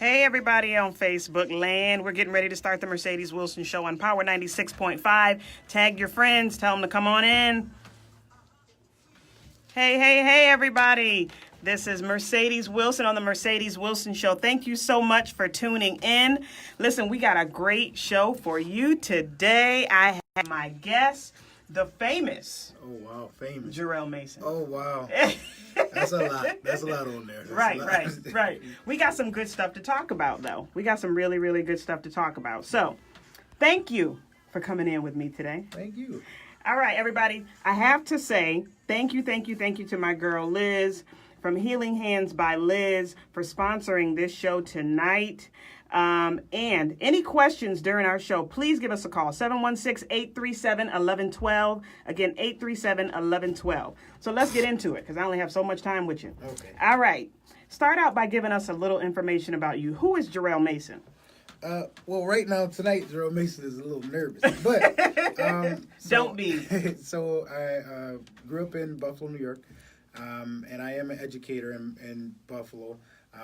Hey, everybody on Facebook land. We're getting ready to start the Mercedes Wilson Show on Power 96.5. Tag your friends. Tell them to come on in. Hey, everybody. This is Mercedes Wilson on the Mercedes Wilson Show. Thank you so much for tuning in. Listen, we got a great show for you today. I have my guest, the famous. Oh, wow. Famous. Jerrell Mason. Oh, wow. That's a lot. That's a lot on there. Right. We got some good stuff to talk about, though. We got some really, really good stuff to talk about. So, thank you for coming in with me today. Thank you. All right, everybody. I have to say thank you to my girl Liz from Healing Hands by Liz for sponsoring this show tonight. And any questions during our show, please give us a call, 716-837-1112. Again, 837-1112. So let's get into it because I only have so much time with you. Okay. All right. Start out by giving us a little information about you. Who is Jerrell Mason? Well, right now, tonight, Jerrell Mason is a little nervous. But Don't be. So I grew up in Buffalo, New York, and I am an educator in Buffalo.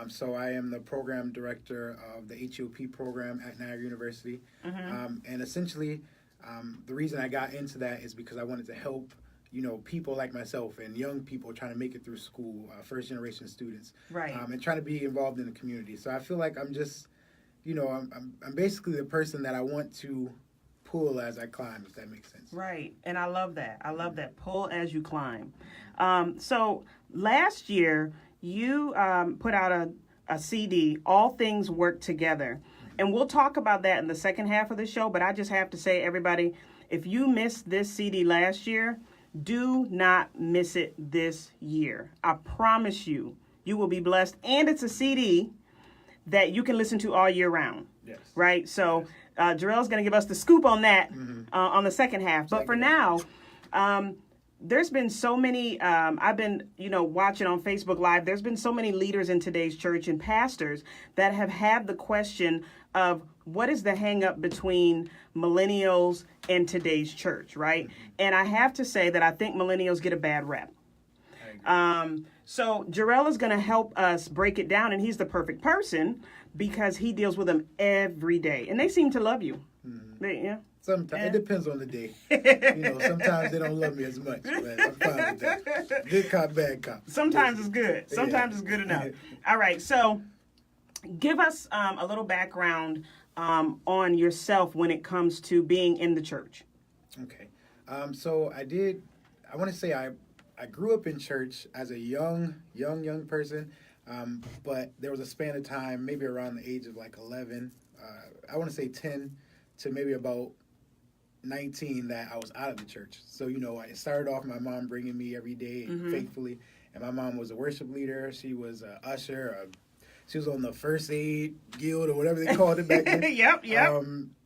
So I am the program director of the HEOP program at Niagara University. Mm-hmm. And essentially, the reason I got into that is because I wanted to help, people like myself and young people trying to make it through school, first-generation students. Right. And trying to be involved in the community. So I feel like I'm just, I'm basically the person that I want to pull as I climb, if that makes sense. Right. And I love that. Pull as you climb. So last year, you put out a CD, All Things Work Together. And we'll talk about that in the second half of the show. But I just have to say, everybody, if you missed this CD last year, do not miss it this year. I promise you, you will be blessed. And it's a CD that you can listen to all year round. Yes. Right? So Jerrell's going to give us the scoop on that on the second half. But for now, there's been so many, I've been, watching on Facebook Live, there's been so many leaders in today's church and pastors that have had the question of what is the hang up between millennials and today's church, right? And I have to say that I think millennials get a bad rep. So Jerrell is going to help us break it down, and he's the perfect person because he deals with them every day, and they seem to love you. Yeah. Sometimes it depends on the day. Sometimes they don't love me as much, but I'm fine with that. Good cop, bad cop. Sometimes it's good. Sometimes it's good enough. All right. So give us a little background on yourself when it comes to being in the church. Okay. So I want to say I grew up in church as a young person, but there was a span of time, maybe around the age of like 11, I want to say 10 to maybe about 19 that I was out of the church. So, I started off my mom bringing me every day faithfully. And my mom was a worship leader. She was an usher. She was on the first aid guild or whatever they called it back then. Yep.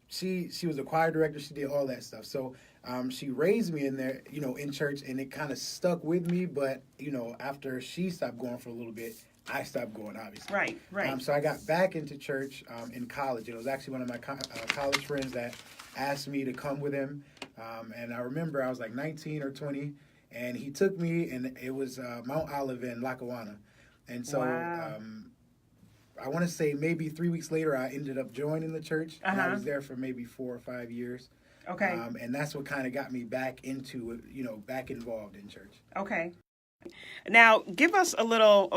She was a choir director. She did all that stuff. So she raised me in there, in church, and it kind of stuck with me. But, after she stopped going for a little bit, I stopped going, obviously. Right. So I got back into church in college. It was actually one of my college friends that asked me to come with him. And I remember I was like 19 or 20, and he took me, and it was Mount Olive in Lackawanna. And so I want to say maybe 3 weeks later, I ended up joining the church. And I was there for maybe 4 or 5 years. Okay. And that's what kind of got me back into it, back involved in church. Okay. Now, give us a little,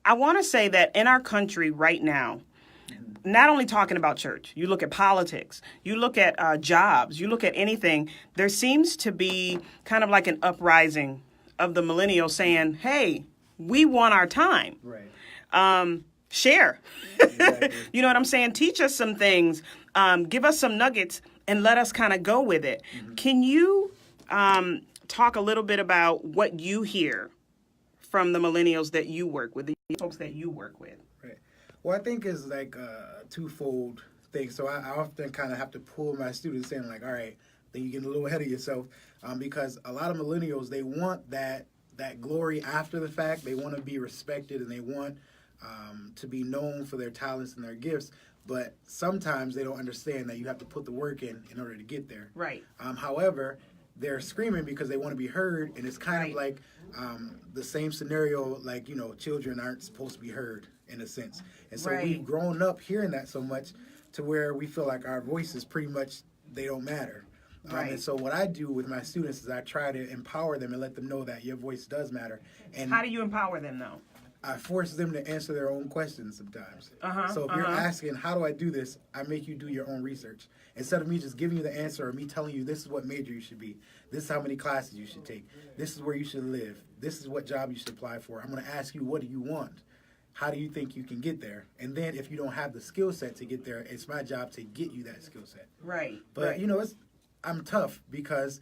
I want to say that in our country right now, not only talking about church, you look at politics, you look at jobs, you look at anything, there seems to be kind of like an uprising of the millennials saying, hey, we want our time. Right. Share. Exactly. You know what I'm saying? Teach us some things, give us some nuggets, and let us kind of go with it. Mm-hmm. Can you talk a little bit about what you hear from the millennials that you work with, the folks that you work with? Right. Well, I think it's like a twofold thing. So I often kind of have to pull my students in, like, all right, then you get a little ahead of yourself, because a lot of millennials, they want that glory after the fact. They want to be respected, and they want to be known for their talents and their gifts. But sometimes they don't understand that you have to put the work in order to get there. Right. However, they're screaming because they want to be heard, and it's kind of like the same scenario, like, children aren't supposed to be heard. in a sense. And so Right. we've grown up hearing that so much to where we feel like our voices pretty much, they don't matter. Right. And so what I do with my students is I try to empower them and let them know that your voice does matter. And How do you empower them, though? I force them to answer their own questions sometimes. Uh-huh, So if you're asking, how do I do this? I make you do your own research. Instead of me just giving you the answer or me telling you this is what major you should be, this is how many classes you should take, this is where you should live, this is what job you should apply for. I'm going to ask you, what do you want? How do you think you can get there? And then if you don't have the skill set to get there, it's my job to get you that skill set. Right. But, right. you know, I'm tough because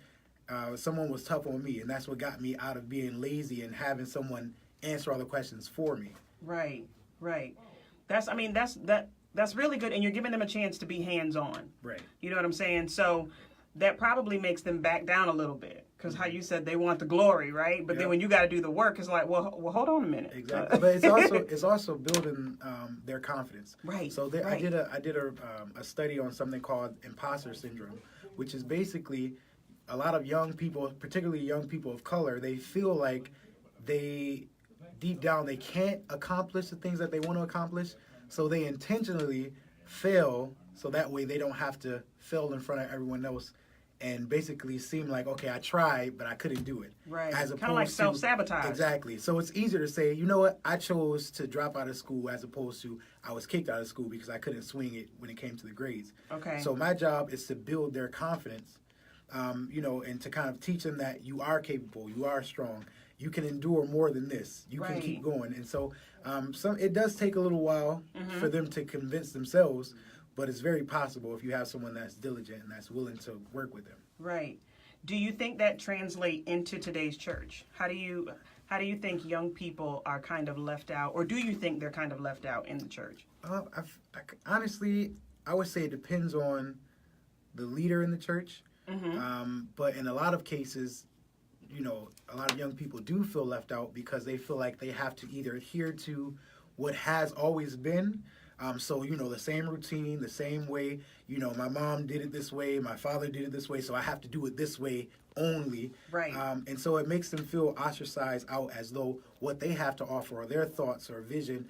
someone was tough on me, and that's what got me out of being lazy and having someone answer all the questions for me. Right. That's really good, and you're giving them a chance to be hands-on. Right. You know what I'm saying? So that probably makes them back down a little bit, because how you said they want the glory, right? But then when you got to do the work, it's like, well, hold on a minute. Exactly. But it's also building their confidence. Right. So right. I did a study on something called imposter syndrome, which is basically a lot of young people, particularly young people of color, they feel like they deep down they can't accomplish the things that they want to accomplish, so they intentionally fail so that way they don't have to fail in front of everyone else and basically seem like, okay, I tried but I couldn't do it. Right. As kind of like self-sabotage. Exactly. So it's easier to say, you know what, I chose to drop out of school as opposed to I was kicked out of school because I couldn't swing it when it came to the grades. Okay. So my job is to build their confidence, and to kind of teach them that you are capable, you are strong, you can endure more than this, you can keep going. And so it does take a little while for them to convince themselves, but it's very possible if you have someone that's diligent and that's willing to work with them. Right. Do you think that translate into today's church? How do you think young people are kind of left out, or do you think they're kind of left out in the church? Honestly, I would say it depends on the leader in the church. But in a lot of cases, a lot of young people do feel left out because they feel like they have to either adhere to what has always been. So, the same routine, the same way, my mom did it this way, my father did it this way, so I have to do it this way only. Right. And so it makes them feel ostracized out as though what they have to offer or their thoughts or vision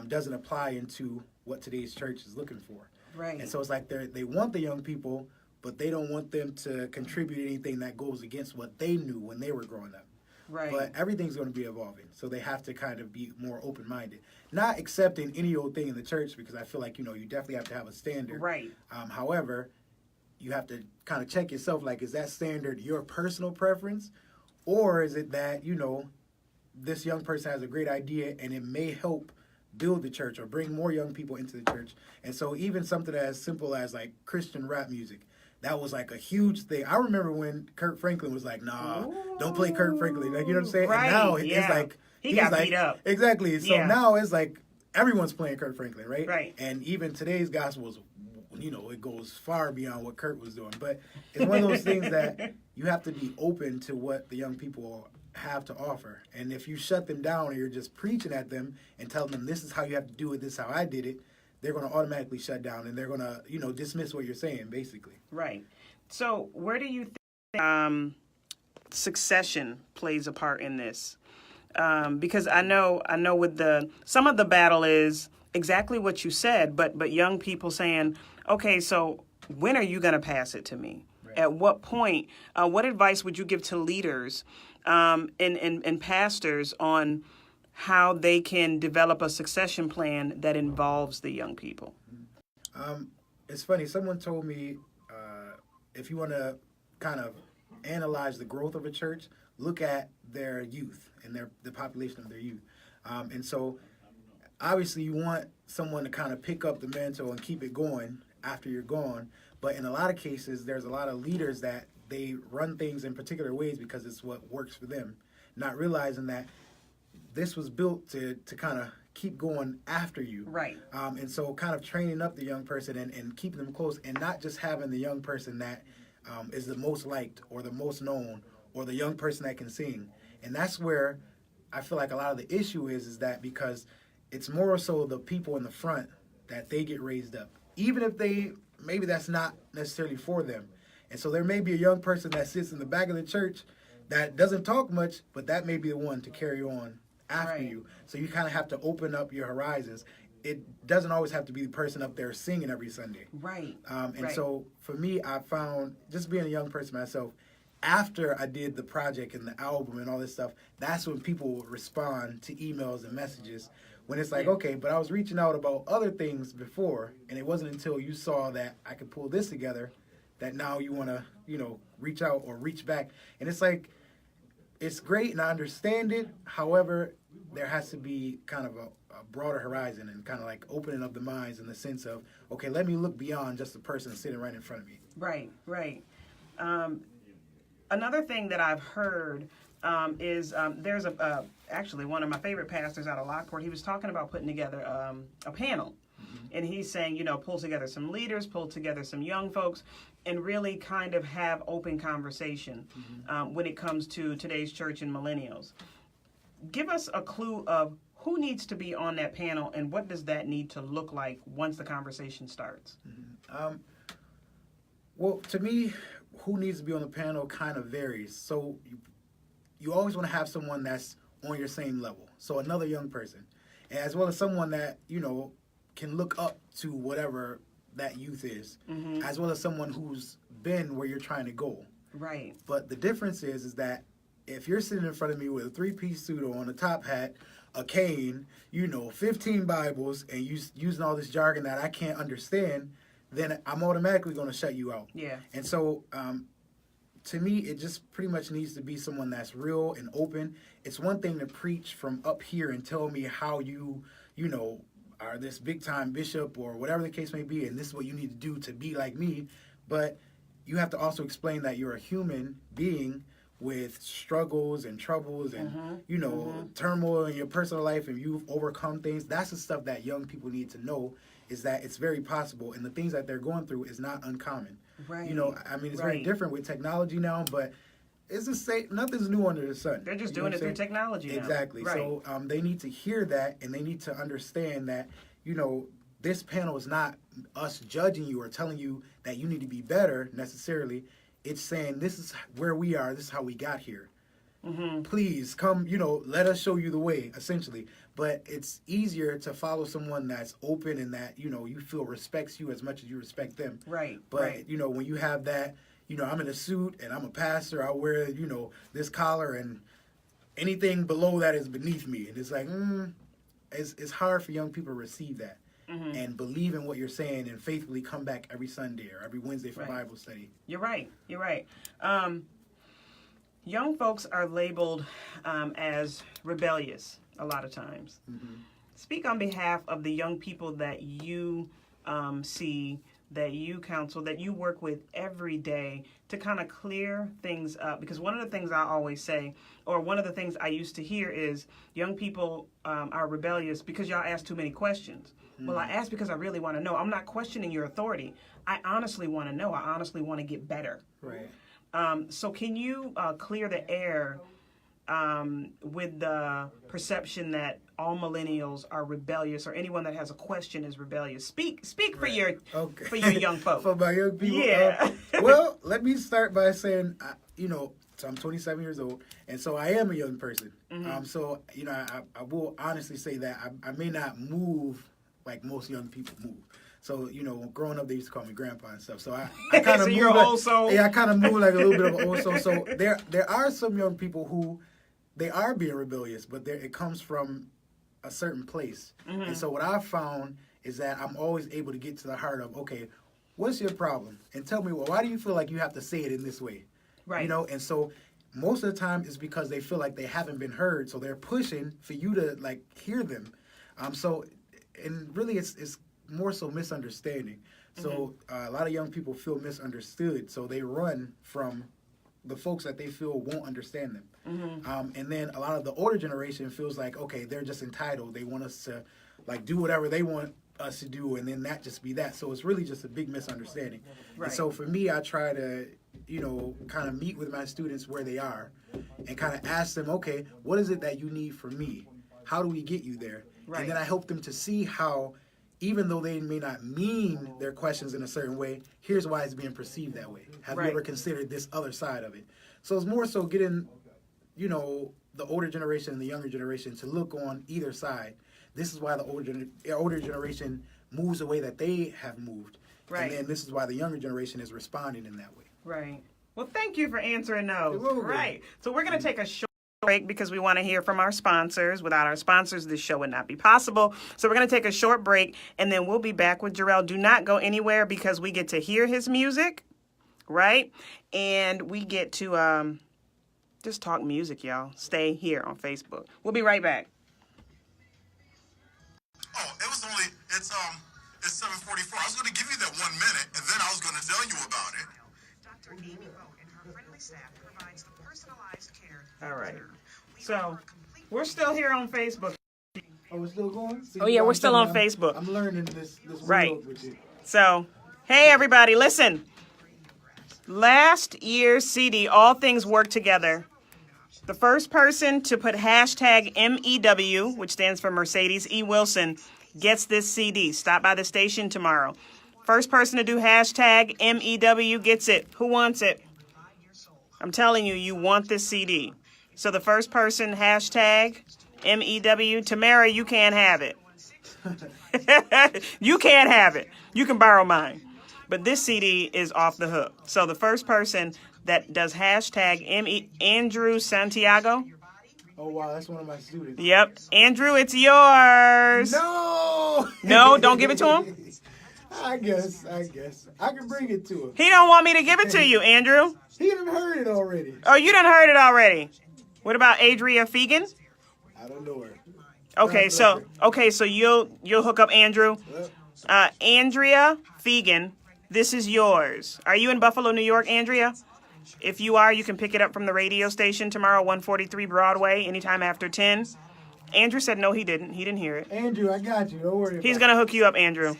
doesn't apply into what today's church is looking for. Right. And so it's like they want the young people, but they don't want them to contribute anything that goes against what they knew when they were growing up. Right. But everything's going to be evolving, so they have to kind of be more open-minded. Not accepting any old thing in the church, because I feel like, you definitely have to have a standard. Right. However, you have to kind of check yourself, like, is that standard your personal preference? Or is it that, this young person has a great idea and it may help build the church or bring more young people into the church? And so even something as simple as, like, Christian rap music, that was like a huge thing. I remember when Kirk Franklin was like, nah, don't play Kirk Franklin. Like, you know what I'm saying? Right. And now it's like... He got beat up. Exactly. So now it's like everyone's playing Kirk Franklin, right? Right. And even today's gospel is, it goes far beyond what Kirk was doing. But it's one of those things that you have to be open to what the young people have to offer. And if you shut them down or you're just preaching at them and telling them this is how you have to do it, this is how I did it, they're going to automatically shut down and they're going to, dismiss what you're saying, basically. Right. So where do you think succession plays a part in this? Because I know with some of the battle is exactly what you said, but young people saying, okay, so when are you going to pass it to me? Right. At what point? What advice would you give to leaders and pastors on how they can develop a succession plan that involves the young people? It's funny. Someone told me if you want to kind of analyze the growth of a church, look at their youth and the population of their youth. And so obviously you want someone to kind of pick up the mantle and keep it going after you're gone. But in a lot of cases, there's a lot of leaders that they run things in particular ways because it's what works for them, not realizing that this was built to kind of keep going after you. Right. And so kind of training up the young person and keeping them close and not just having the young person that is the most liked or the most known or the young person that can sing. And that's where I feel like a lot of the issue is that because it's more so the people in the front that they get raised up, even if maybe that's not necessarily for them. And so there may be a young person that sits in the back of the church that doesn't talk much, but that may be the one to carry on after you. So you kind of have to open up your horizons. It doesn't always have to be the person up there singing every Sunday. Right. And so for me, I found, just being a young person myself, after I did the project and the album and all this stuff, that's when people would respond to emails and messages. When it's like, okay, but I was reaching out about other things before, and it wasn't until you saw that I could pull this together that now you want to, reach out or reach back. And it's like, it's great and I understand it. However, there has to be kind of a broader horizon and kind of like opening up the minds in the sense of, okay, let me look beyond just the person sitting right in front of me. Right. Another thing that I've heard is there's actually one of my favorite pastors out of Lockport. He was talking about putting together a panel. And he's saying, pull together some leaders, pull together some young folks, and really kind of have open conversation when it comes to today's church and millennials. Give us a clue of who needs to be on that panel and what does that need to look like once the conversation starts? Well, to me, who needs to be on the panel kind of varies. So you always want to have someone that's on your same level. So another young person, as well as someone that, can look up to whatever that youth is, as well as someone who's been where you're trying to go. Right. But the difference is that if you're sitting in front of me with a 3-piece suit on, a top hat, a cane, 15 Bibles, and using all this jargon that I can't understand, then I'm automatically going to shut you out. Yeah. And so, to me, it just pretty much needs to be someone that's real and open. It's one thing to preach from up here and tell me how you are this big-time bishop or whatever the case may be, and this is what you need to do to be like me. But you have to also explain that you're a human being with struggles and troubles and, turmoil in your personal life, and you've overcome things. That's the stuff that young people need to know, is that it's very possible, and the things that they're going through is not uncommon. Right. It's very different with technology now, but it's the same. Nothing's new under the sun. They're just doing it through technology now. Exactly. Right. So they need to hear that, and they need to understand that, this panel is not us judging you or telling you that you need to be better necessarily. It's saying this is where we are. This is how we got here. Please come, let us show you the way, essentially. But it's easier to follow someone that's open and that, you feel respects you as much as you respect them. Right. But, when you have that, I'm in a suit and I'm a pastor, I wear, this collar, and anything below that is beneath me. And it's like, it's hard for young people to receive that and believe in what you're saying and faithfully come back every Sunday or every Wednesday for Bible study. You're right. Young folks are labeled as rebellious a lot of times. Speak on behalf of the young people that you see, that you counsel, that you work with every day to kind of clear things up. Because one of the things I always say, or one of the things I used to hear is, young people are rebellious because y'all ask too many questions. Well, I ask because I really want to know. I'm not questioning your authority. I honestly want to know. I honestly want to get better. Right. So can you clear the air with the perception that all millennials are rebellious, or anyone that has a question is rebellious? Speak for your for your young folks. For my young people. Yeah. Well, let me start by saying, so I'm 27 years old, and so I am a young person. So I will honestly say that I may not move like most young people move. So, growing up, they used to call me grandpa and stuff. So I kind of so you're old soul. Yeah, I kind of move like a little bit of an old soul. So there are some young people who, they are being rebellious, but it comes from a certain place. And so what I've found is that I'm always able to get to the heart of, okay, what's your problem? And tell me, well, why do you feel like you have to say it in this way? Right. And so most of the time it's because they feel like they haven't been heard. So they're pushing for you to like hear them. And really it's more so misunderstanding. So a lot of young people feel misunderstood. So they run from the folks that they feel won't understand them. And then a lot of the older generation feels like, okay, they're just entitled. They want us to like do whatever they want us to do, and then that just be that. So it's really just a big misunderstanding. Right. And so for me, I try to, kind of meet with my students where they are and kind of ask them, okay, what is it that you need from me? How do we get you there? Right. And then I help them to see how, even though they may not mean their questions in a certain way, here's why it's being perceived that way. Have you ever considered this other side of it? So it's more so getting you know, the older generation and the younger generation to look on either side. This is why the older generation moves the way that they have moved. Right. And then this is why the younger generation is responding in that way. Right. Well, thank you for answering those. You're welcome. Right. So we're going to take a short break because we want to hear from our sponsors. Without our sponsors, this show would not be possible. So we're going to take a short break, and then we'll be back with Jerrell. Do not go anywhere because we get to hear his music, right? And we get to just talk music, y'all. Stay here on Facebook. We'll be right back. Oh, it's 7:44. I was going to give you that 1 minute, and then I was going to tell you about it. Dr. Amy Vogt and her friendly staff provides the personalized care. All right. So we're still here on Facebook. Oh, we're still going? See, Oh, yeah, we're still on Facebook. I'm learning this Right. world with you. So, hey, everybody, listen. Last year's CD, All Things Work Together. The first person to put hashtag MEW, which stands for Mercedes E. Wilson, gets this CD. Stop by the station tomorrow. First person to do hashtag MEW gets it. Who wants it? I'm telling you, you want this CD. So the first person, hashtag MEW. Tamara, you can't have it. You can't have it. You can borrow mine. But this CD is off the hook. So the first person that does hashtag Andrew Santiago. Oh, wow, that's one of my students. Yep. Andrew, it's yours. No! No, don't give it to him? I guess. I can bring it to him. He don't want me to give it to you, Andrew. He done heard it already. Oh, you done heard it already. What about Adria Fegan? I don't know her. Okay, so you'll hook up Andrew. Andrea Fegan, this is yours. Are you in Buffalo, New York, Andrea? If you are, you can pick it up from the radio station tomorrow, 143 Broadway, anytime after 10. Andrew said no, he didn't. He didn't hear it. Andrew, I got you. Don't worry. He's going to hook you up, Andrew.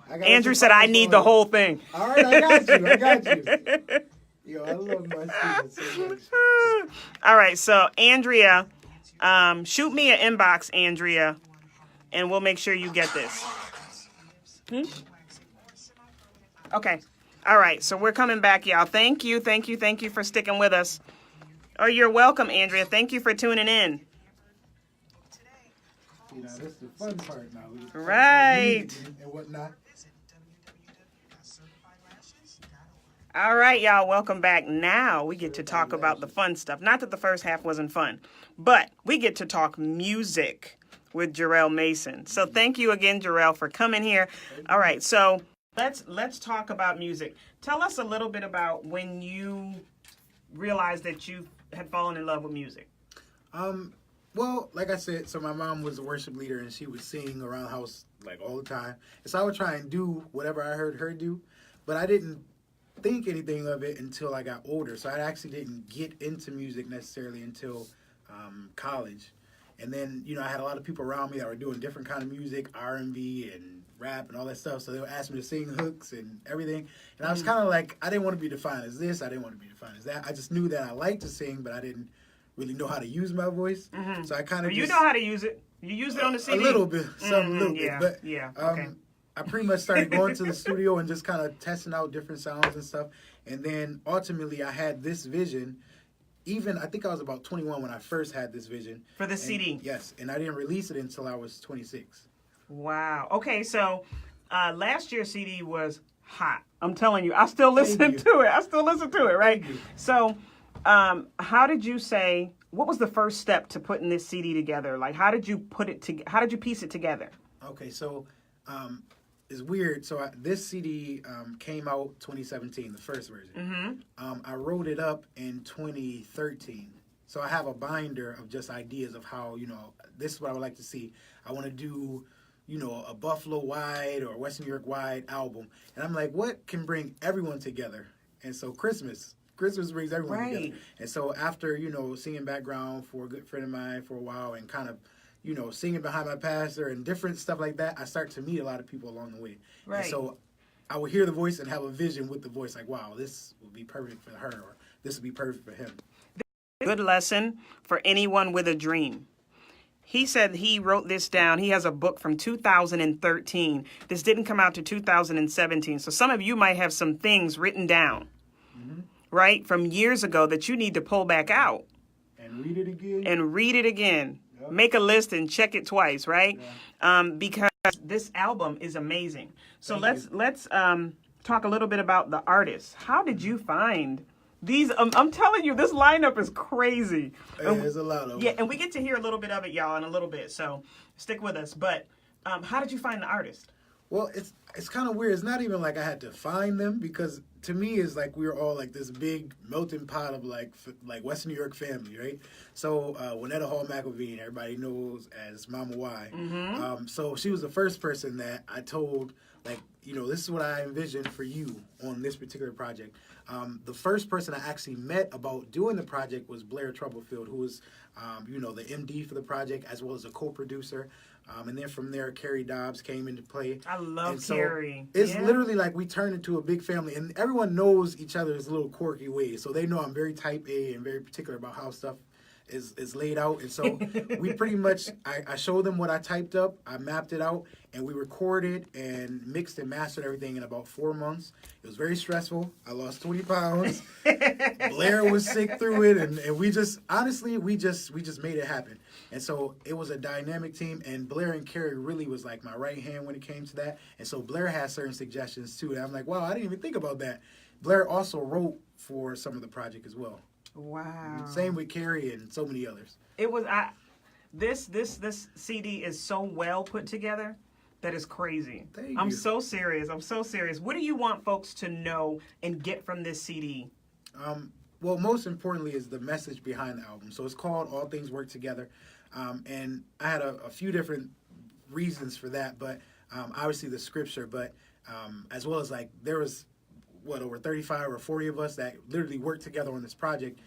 I got Andrew said, I need the whole thing. All right, I got you. Yo, I love my students so much. All right, so Andrea, shoot me an inbox, Andrea, and we'll make sure you get this. Okay. All right, so we're coming back, y'all. Thank you for sticking with us. Oh, you're welcome, Andrea. Thank you for tuning in. You know, this is the fun part now. Right. And whatnot. All right, y'all, welcome back. Now we get to talk about the fun stuff. Not that the first half wasn't fun, but we get to talk music with Jerrell Mason. So thank you again, Jerrell, for coming here. All right, so let's talk about music. Tell us a little bit about when you realized that you had fallen in love with music. Well, like I said, so my mom was a worship leader and she would sing around the house like all the time. And so I would try and do whatever I heard her do, but I didn't think anything of it until I got older. So I actually didn't get into music necessarily until college. And then, you know, I had a lot of people around me that were doing different kind of music, R&B and rap and all that stuff. So they would ask me to sing hooks and everything. And I was kind of like, I didn't want to be defined as this. I didn't want to be defined as that. I just knew that I liked to sing, but I didn't really know how to use my voice. So I kind of You know how to use it. You use it on the CD. A little bit, little yeah, bit. But yeah, okay. I pretty much started going to the studio and just kind of testing out different sounds and stuff. And then ultimately I had this vision. Even, I think I was about 21 when I first had this vision. For the CD? Yes, and I didn't release it until I was 26. Wow. Okay, so last year's CD was hot. I'm telling you, I still listen to it. Right? So how did you say, what was the first step to putting this CD together? Like, how did you how did you piece it together? Okay, so it's weird. So this CD came out 2017, the first version. I wrote it up in 2013. So I have a binder of just ideas of how, you know, this is what I would like to see. I want to do, you know, a Buffalo-wide or Western New York-wide album. And I'm like, what can bring everyone together? And so Christmas brings everyone together. And so after, you know, singing background for a good friend of mine for a while and kind of, you know, singing behind my pastor and different stuff like that, I start to meet a lot of people along the way. Right. And so I would hear the voice and have a vision with the voice, like, wow, this would be perfect for her, or this would be perfect for him. Good lesson for anyone with a dream. He said he wrote this down. He has a book from 2013. This didn't come out to 2017. So some of you might have some things written down. right, from years ago that you need to pull back out And read it again. and read it again. Yep. Make a list and check it twice, right? Yeah. Because this album is amazing. So Thank let's talk a little bit about the artists. How did you find these? I'm telling you, this lineup is crazy. Yeah, there's a lot of them. Yeah, and we get to hear a little bit of it, y'all, in a little bit. So stick with us. But how did you find the artist? Well, it's kind of weird. It's not even like I had to find them, because to me it's like we were all like this big melting pot of like Western New York family, right? So Winetta Hall McElveen, everybody knows as Mama Y. Mm-hmm. So she was the first person that I told, like, this is what I envisioned for you on this particular project. The first person I actually met about doing the project was Blair Troublefield, who was, the MD for the project as well as a co-producer. And then from there, Carrie Dobbs came into play. I love and so Carrie. It's Yeah. literally like we turned into a big family, and everyone knows each other's little quirky ways. So they know I'm very type A and very particular about how stuff is laid out. And so we pretty much, I showed them what I typed up, I mapped it out, and we recorded and mixed and mastered everything in about 4 months. It was very stressful. I lost 20 pounds. Blair was sick through it, and we just, honestly, we just made it happen. And so it was a dynamic team, and Blair and Carrie really was like my right hand when it came to that. And so Blair had certain suggestions too, and I'm like, wow, I didn't even think about that. Blair also wrote for some of the project as well. Wow. Same with Carrie and so many others. It was this CD is so well put together that is crazy. Thank I'm you. so serious. I'm so serious. What do you want folks to know and get from this CD? Well, most importantly is the message behind the album. So it's called All Things Work Together. And I had a few different reasons for that, but obviously the scripture, but as well as like there was, over 35 or 40 of us that literally worked together on this project.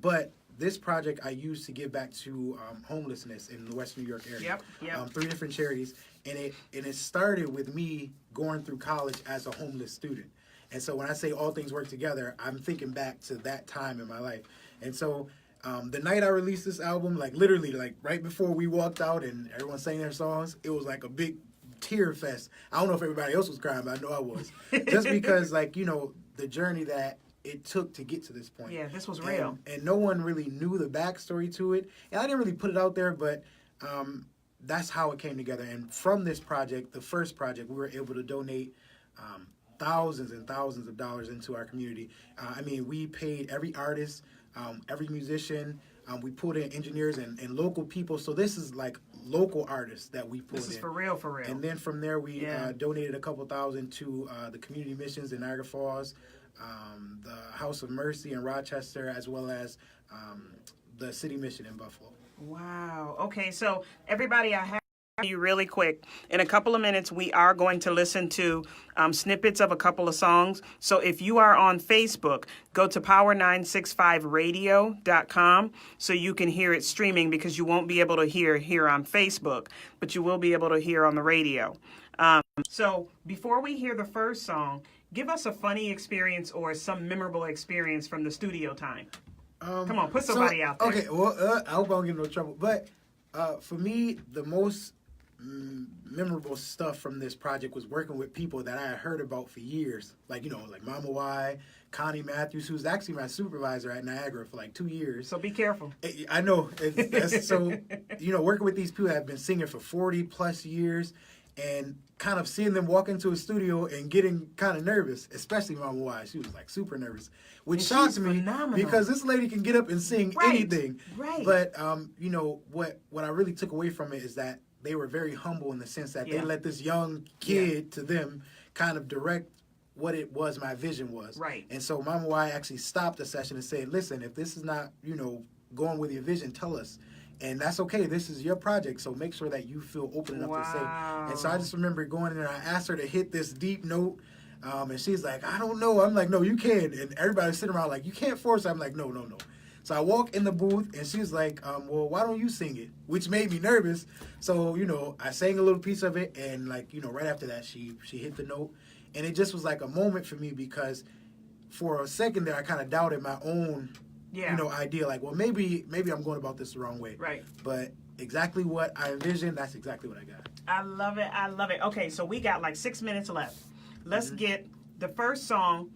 But this project I used to give back to homelessness in the Western New York area. Yep. 3 different charities. And it started with me going through college as a homeless student. And so when I say all things work together, I'm thinking back to that time in my life. And so the night I released this album, like literally like right before we walked out and everyone sang their songs, it was like a big tear fest. I don't know if everybody else was crying, but I know I was. Just because like, the journey that it took to get to this point. Yeah, this was real. And no one really knew the backstory to it. And I didn't really put it out there, but that's how it came together. And from this project, the first project, we were able to donate thousands and thousands of dollars into our community. We paid every artist, every musician. We pulled in engineers and local people. So this is like local artists that we pulled in. This is for real, for real. And then from there, we donated a couple thousand to the community missions in Niagara Falls, the House of Mercy in Rochester, as well as the City Mission in Buffalo. Wow. Okay, so everybody, I have you really quick. In a couple of minutes, we are going to listen to snippets of a couple of songs. So if you are on Facebook, go to power965radio.com so you can hear it streaming, because you won't be able to hear here on Facebook, but you will be able to hear on the radio. So before we hear the first song, give us a funny experience or some memorable experience from the studio time. Come on, put somebody out there. Okay, well, I hope I don't get in no trouble. But for me, the most memorable stuff from this project was working with people that I had heard about for years. Like, like Mama Y, Connie Matthews, who's actually my supervisor at Niagara for like 2 years. So be careful. I know. So, working with these people that have been singing for 40 plus years and kind of seeing them walk into a studio and getting kind of nervous, especially Mama Y. She was like super nervous, which shocked me because this lady can get up and sing anything. Right. But, what I really took away from it is that they were very humble in the sense that they let this young kid to them kind of direct what it was my vision was. Right. And so Mama Y actually stopped the session and said, listen, if this is not, going with your vision, tell us. And that's okay. This is your project, so make sure that you feel open enough to say. And so I just remember going in and I asked her to hit this deep note, and she's like, I don't know. I'm like, no, you can. And everybody's sitting around like, you can't force it. I'm like, no. So I walk in the booth, and she's like, well, why don't you sing it? Which made me nervous. So, I sang a little piece of it, and right after that, she hit the note. And it just was like a moment for me because for a second there, I kind of doubted my own idea, like, well, maybe I'm going about this the wrong way. Right. But exactly what I envisioned, that's exactly what I got. I love it. Okay, so we got like 6 minutes left. Let's get the first song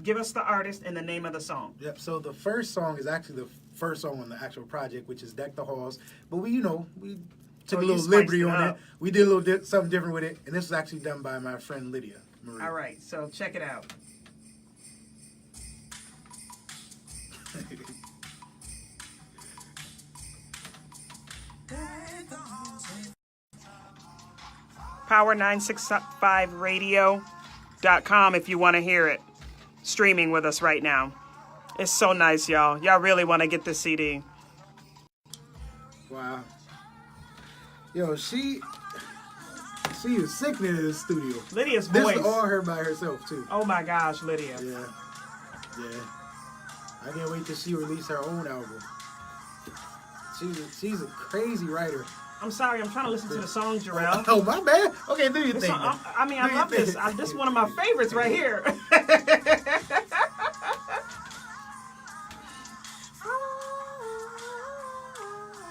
Give us the artist and the name of the song. Yep. So the first song is actually the first song on the actual project, which is "Deck the Halls." But we took a you little spiced liberty it on up. it. We did a little something different with it, and this was actually done by my friend Lydia Marie. All right, so check it out. Power965radio.com if you want to hear it. Streaming with us right now. It's so nice, y'all. Y'all really want to get this CD. Wow. Yo, she is sickening in the studio. Lydia's This voice. is all her by herself too. Oh my gosh, Lydia. Yeah. I can't wait till she release her own album. She's a crazy writer. I'm sorry, I'm trying to listen to the song, Jerrell. Oh, my bad. Okay, do your This thing. song, I love this. This is one of my favorites right here.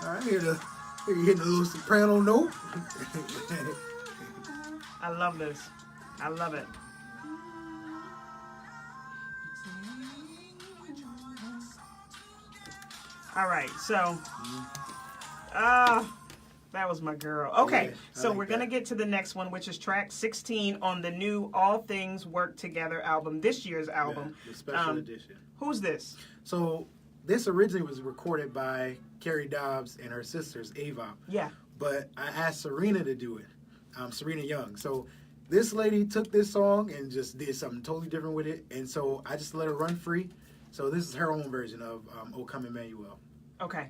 All right, here you hitting a little soprano note. I love this. I love it. All right, so that was my girl. Okay, Yeah, so like we're going to get to the next one, which is track 16 on the new All Things Work Together album, this year's album. The special edition. Who's this? So this originally was recorded by Carrie Dobbs and her sisters, Ava. Yeah. But I asked Serena to do it, Serena Young. So this lady took this song and just did something totally different with it. And so I just let her run free. So this is her own version of O Come Emmanuel. Okay.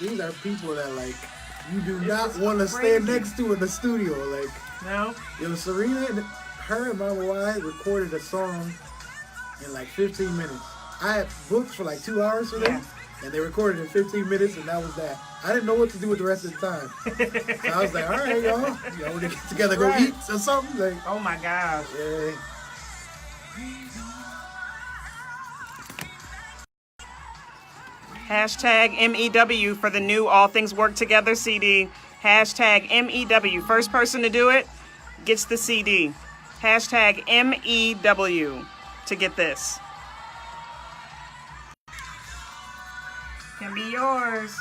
These are people that, like, you do It's not just want to crazy. stand next to in the studio. Like, No? yo, Serena and her and Mama Y recorded a song in like 15 minutes. I had booked for like 2 hours for them, and they recorded in 15 minutes, and that was that. I didn't know what to do with the rest of the time. So I was like, all right, y'all want to get together, go Right. eat or something? Like, Oh my gosh. yeah. Hashtag MEW for the new All Things Work Together CD. Hashtag MEW. First person to do it gets the CD. Hashtag MEW to get this. Can be yours.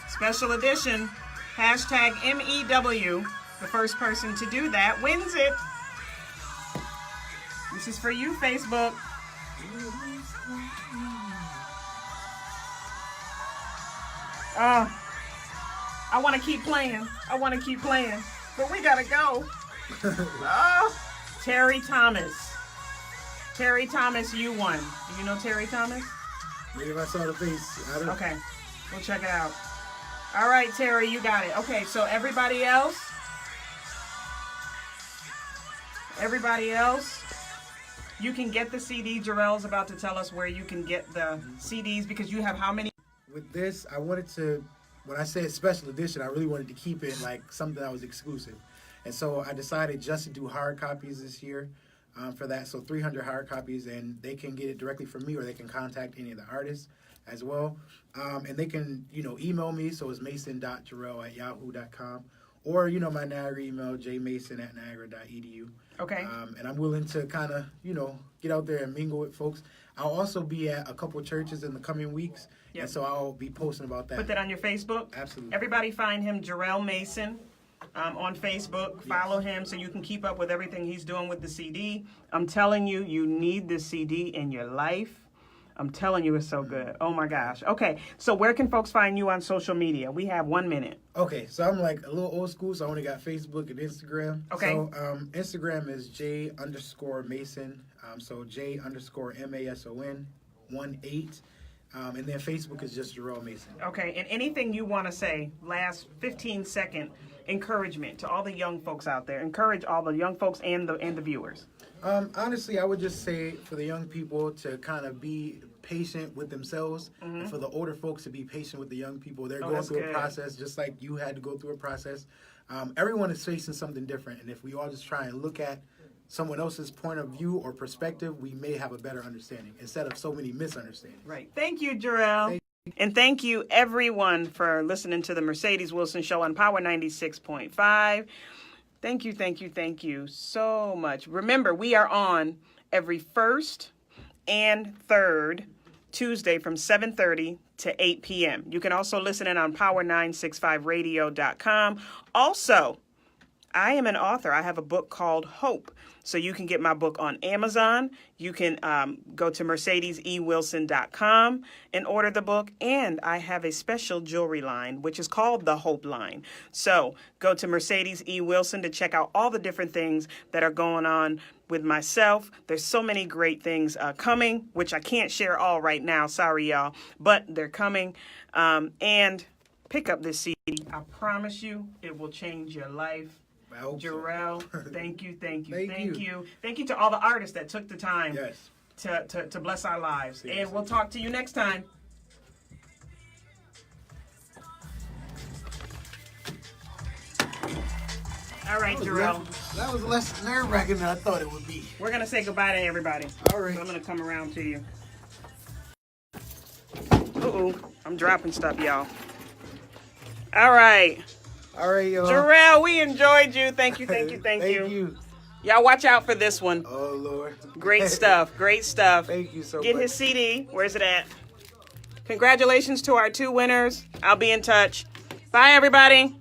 Special edition. Hashtag MEW. The first person to do that wins it. This is for you, Facebook. I want to keep playing. But we gotta go. Terry Thomas. Terry Thomas, you won. Do you know Terry Thomas? Maybe if I saw the face, I don't know. Okay, we'll check it out. All right, Terry, you got it. Okay, so everybody else, you can get the CD. Jerrell's about to tell us where you can get the CDs because you have how many? With this, I wanted to, when I said special edition, I really wanted to keep it like something that was exclusive. And so I decided just to do hard copies this year for that. So 300 hard copies, and they can get it directly from me, or they can contact any of the artists as well. And they can, email me. So it's mason.jerrell@yahoo.com. Or, my Niagara email, jmason@niagara.edu. Okay. And I'm willing to kind of, get out there and mingle with folks. I'll also be at a couple churches in the coming weeks. Yep. And so I'll be posting about that. Put that on your Facebook. Absolutely. Everybody find him, Jerrell Mason, on Facebook. Follow him so you can keep up with everything he's doing with the CD. I'm telling you, you need this CD in your life. I'm telling you, it's so good. Oh my gosh. Okay, so where can folks find you on social media? We have 1 minute. Okay, so I'm like a little old school, so I only got Facebook and Instagram. Okay. So Instagram is J_Mason. So J_MASON 18. And then Facebook is just Jerrell Mason. Okay, and anything you want to say, last 15-second encouragement to all the young folks out there. Encourage all the young folks and the viewers. Honestly, I would just say for the young people to kind of be patient with themselves, and for the older folks to be patient with the young people. They're going that's through good. a process just like you had to go through a process. Everyone is facing something different, and if we all just try and look at someone else's point of view or perspective, we may have a better understanding instead of so many misunderstandings. Right. Thank you, Jerrell. And thank you, everyone, for listening to the Mercedes Wilson Show on Power 96.5. Thank you so much. Remember, we are on every first and third Tuesday from 7:30 to 8 p.m. You can also listen in on power965radio.com. Also, I am an author. I have a book called Hope. So you can get my book on Amazon. You can go to mercedesewilson.com and order the book. And I have a special jewelry line, which is called the Hope line. So go to Mercedes E. Wilson to check out all the different things that are going on with myself. There's so many great things coming, which I can't share all right now. Sorry, y'all. But they're coming. And pick up this CD. I promise you it will change your life. Jerrell, thank you. Thank you to all the artists that took the time to bless our lives. Yes. And we'll talk to you next time. All right, Jerrell. That was less nerve-wracking than I thought it would be. We're going to say goodbye to everybody. All right. So I'm going to come around to you. Uh-oh. I'm dropping stuff, y'all. All right. All right, y'all. Jerrell, we enjoyed you. Thank you. Thank you. Y'all watch out for this one. Oh, Lord. Great stuff. Thank you so much. Get his CD. Where's it at? Congratulations to our 2 winners. I'll be in touch. Bye, everybody.